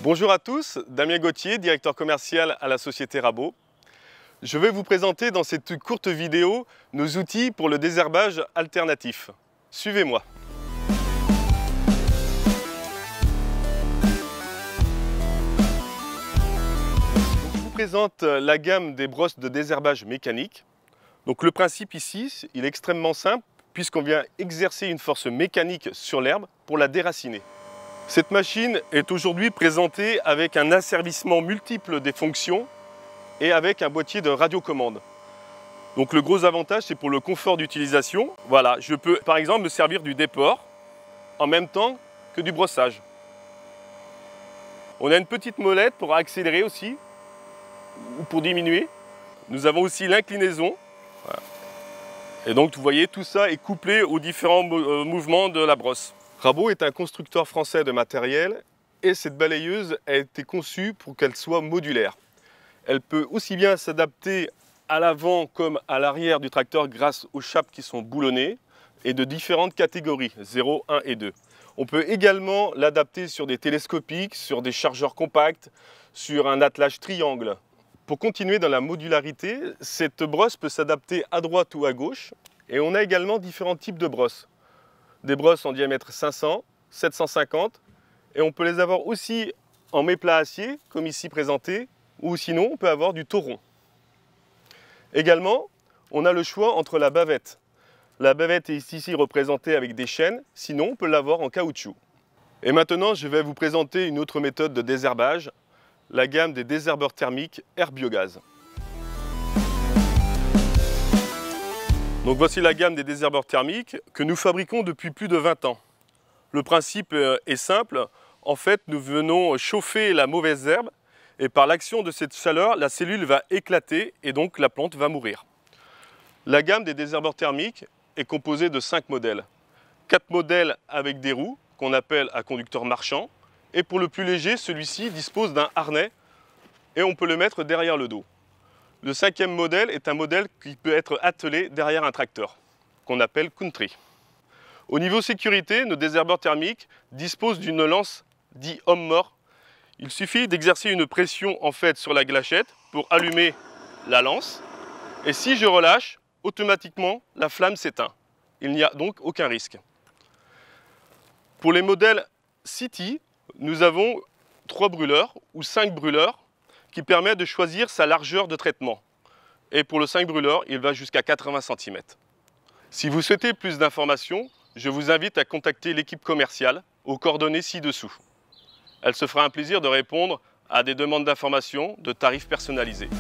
Bonjour à tous, Damien Gauthier, directeur commercial à la société Rabot. Je vais vous présenter dans cette courte vidéo nos outils pour le désherbage alternatif. Suivez-moi. Je vous présente la gamme des brosses de désherbage mécanique. Donc le principe ici, il est extrêmement simple puisqu'on vient exercer une force mécanique sur l'herbe pour la déraciner. Cette machine est aujourd'hui présentée avec un asservissement multiple des fonctions et avec un boîtier de radiocommande. Donc le gros avantage, c'est pour le confort d'utilisation. Voilà, je peux par exemple me servir du déport en même temps que du brossage. On a une petite molette pour accélérer aussi ou pour diminuer. Nous avons aussi l'inclinaison. Voilà. Et donc vous voyez, tout ça est couplé aux différents mouvements de la brosse. Rabot est un constructeur français de matériel et cette balayeuse a été conçue pour qu'elle soit modulaire. Elle peut aussi bien s'adapter à l'avant comme à l'arrière du tracteur grâce aux chapes qui sont boulonnées et de différentes catégories, 0, 1 et 2. On peut également l'adapter sur des télescopiques, sur des chargeurs compacts, sur un attelage triangle. Pour continuer dans la modularité, cette brosse peut s'adapter à droite ou à gauche et on a également différents types de brosses. Des brosses en diamètre 500, 750 et on peut les avoir aussi en méplat acier comme ici présenté ou sinon on peut avoir du tauron. Également, on a le choix entre la bavette. La bavette est ici représentée avec des chaînes, sinon on peut l'avoir en caoutchouc. Et maintenant, je vais vous présenter une autre méthode de désherbage, la gamme des désherbeurs thermiques Air Biogaz. Donc voici la gamme des désherbeurs thermiques que nous fabriquons depuis plus de 20 ans. Le principe est simple, en fait nous venons chauffer la mauvaise herbe et par l'action de cette chaleur, la cellule va éclater et donc la plante va mourir. La gamme des désherbeurs thermiques est composée de 5 modèles. 4 modèles avec des roues qu'on appelle à conducteur marchand et pour le plus léger, celui-ci dispose d'un harnais et on peut le mettre derrière le dos. Le 5e modèle est un modèle qui peut être attelé derrière un tracteur, qu'on appelle country. Au niveau sécurité, nos désherbeurs thermiques disposent d'une lance dit homme-mort. Il suffit d'exercer une pression en fait sur la gâchette pour allumer la lance. Et si je relâche, automatiquement la flamme s'éteint. Il n'y a donc aucun risque. Pour les modèles City, nous avons 3 brûleurs ou 5 brûleurs qui permet de choisir sa largeur de traitement. Et pour le 5 brûleurs, il va jusqu'à 80 cm. Si vous souhaitez plus d'informations, je vous invite à contacter l'équipe commerciale aux coordonnées ci-dessous. Elle se fera un plaisir de répondre à des demandes d'informations de tarifs personnalisés.